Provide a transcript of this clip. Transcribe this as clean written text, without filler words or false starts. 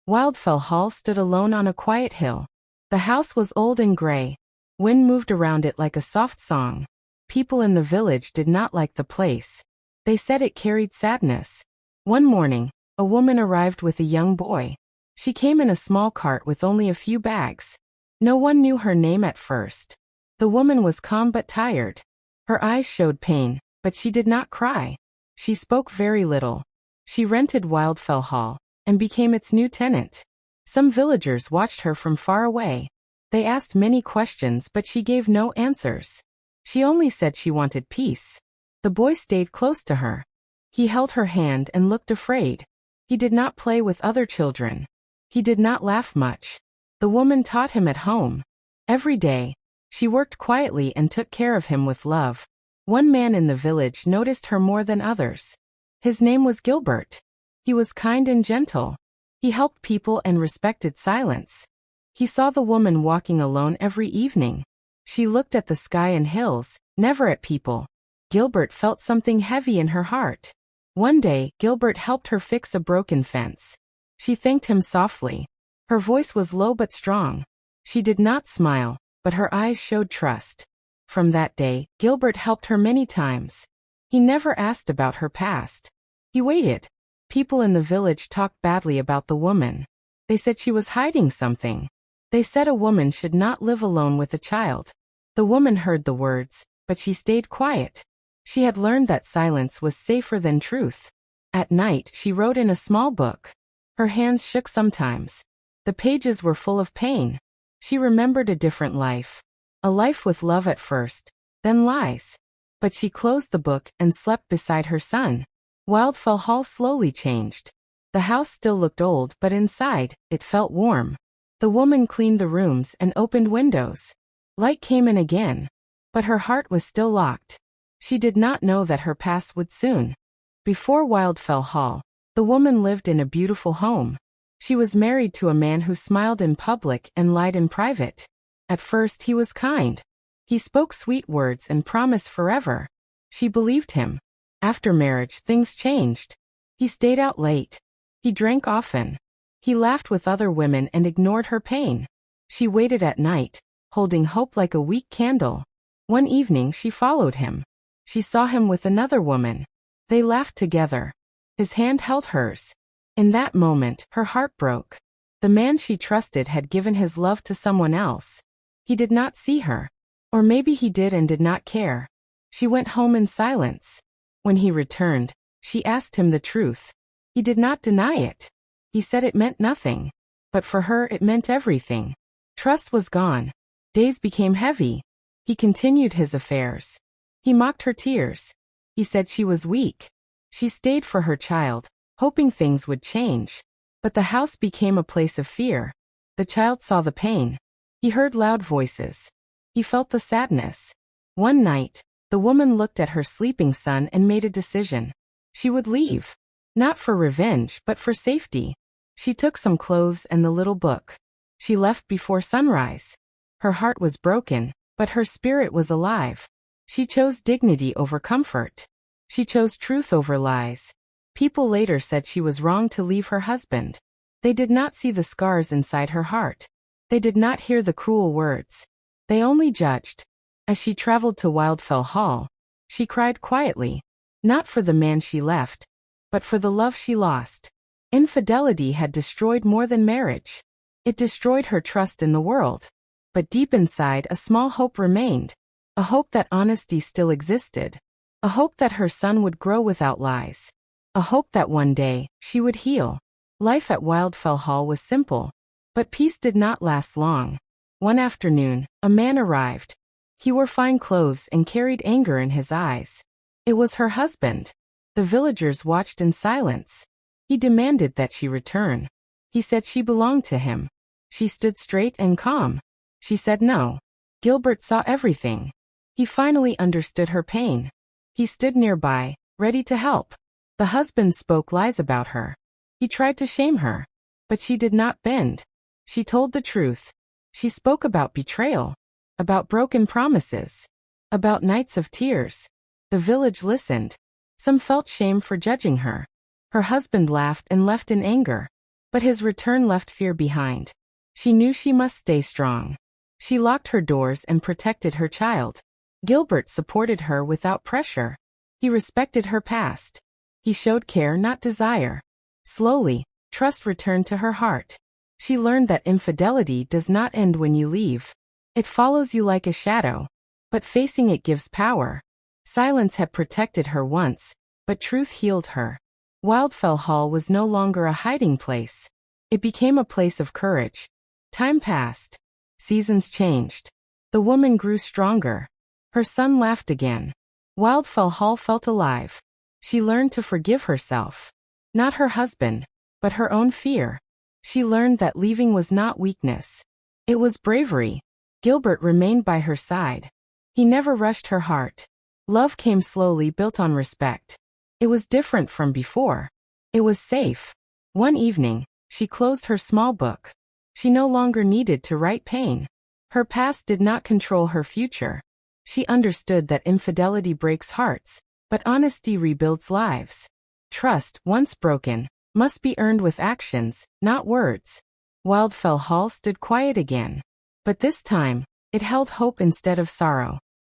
Wildfell Hall stood alone on a quiet hill. The house was old and gray. Wind moved around it like a soft song. People in the village did not like the place. They said it carried sadness. One morning, a woman arrived with a young boy. She came in a small cart with only a few bags. No one knew her name at first. The woman was calm but tired. Her eyes showed pain, but she did not cry. She spoke very little. She rented Wildfell Hall and became its new tenant. Some villagers watched her from far away. They asked many questions but she gave no answers. She only said she wanted peace. The boy stayed close to her. He held her hand and looked afraid. He did not play with other children. He did not laugh much. The woman taught him at home. Every day, she worked quietly and took care of him with love. One man in the village noticed her more than others. His name was Gilbert. He was kind and gentle. He helped people and respected silence. He saw the woman walking alone every evening. She looked at the sky and hills, never at people. Gilbert felt something heavy in her heart. One day, Gilbert helped her fix a broken fence. She thanked him softly. Her voice was low but strong. She did not smile, but her eyes showed trust. From that day, Gilbert helped her many times. He never asked about her past. He waited. People in the village talked badly about the woman. They said she was hiding something. They said a woman should not live alone with a child. The woman heard the words, but she stayed quiet. She had learned that silence was safer than truth. At night, she wrote in a small book. Her hands shook sometimes. The pages were full of pain. She remembered a different life. A life with love at first, then lies. But she closed the book and slept beside her son. Wildfell Hall slowly changed. The house still looked old, but inside, it felt warm. The woman cleaned the rooms and opened windows. Light came in again. But her heart was still locked. She did not know that her past would soon. Before Wildfell Hall, the woman lived in a beautiful home. She was married to a man who smiled in public and lied in private. At first he was kind. He spoke sweet words and promised forever. She believed him. After marriage, things changed. He stayed out late. He drank often. He laughed with other women and ignored her pain. She waited at night, holding hope like a weak candle. One evening she followed him. She saw him with another woman. They laughed together. His hand held hers. In that moment, her heart broke. The man she trusted had given his love to someone else. He did not see her. Or maybe he did and did not care. She went home in silence. When he returned, she asked him the truth. He did not deny it. He said it meant nothing. But for her it meant everything. Trust was gone. Days became heavy. He continued his affairs. He mocked her tears. He said she was weak. She stayed for her child, hoping things would change. But the house became a place of fear. The child saw the pain. He heard loud voices. He felt the sadness. One night, the woman looked at her sleeping son and made a decision. She would leave. Not for revenge, but for safety. She took some clothes and the little book. She left before sunrise. Her heart was broken, but her spirit was alive. She chose dignity over comfort. She chose truth over lies. People later said she was wrong to leave her husband. They did not see the scars inside her heart. They did not hear the cruel words. They only judged. As she traveled to Wildfell Hall, she cried quietly, not for the man she left, but for the love she lost. Infidelity had destroyed more than marriage. It destroyed her trust in the world. But deep inside, a small hope remained. A hope that honesty still existed. A hope that her son would grow without lies. A hope that one day, she would heal. Life at Wildfell Hall was simple. But peace did not last long. One afternoon, a man arrived. He wore fine clothes and carried anger in his eyes. It was her husband. The villagers watched in silence. He demanded that she return. He said she belonged to him. She stood straight and calm. She said no. Gilbert saw everything. He finally understood her pain. He stood nearby, ready to help. The husband spoke lies about her. He tried to shame her. But she did not bend. She told the truth. She spoke about betrayal. About broken promises. About nights of tears. The village listened. Some felt shame for judging her. Her husband laughed and left in anger. But his return left fear behind. She knew she must stay strong. She locked her doors and protected her child. Gilbert supported her without pressure. He respected her past. He showed care, not desire. Slowly, trust returned to her heart. She learned that infidelity does not end when you leave. It follows you like a shadow. But facing it gives power. Silence had protected her once, but truth healed her. Wildfell Hall was no longer a hiding place. It became a place of courage. Time passed. Seasons changed. The woman grew stronger. Her son laughed again. Wildfell Hall felt alive. She learned to forgive herself. Not her husband, but her own fear. She learned that leaving was not weakness. It was bravery. Gilbert remained by her side. He never rushed her heart. Love came slowly, built on respect. It was different from before. It was safe. One evening, she closed her small book. She no longer needed to write pain. Her past did not control her future. She understood that infidelity breaks hearts, but honesty rebuilds lives. Trust, once broken, must be earned with actions, not words. Wildfell Hall stood quiet again. But this time, it held hope instead of sorrow.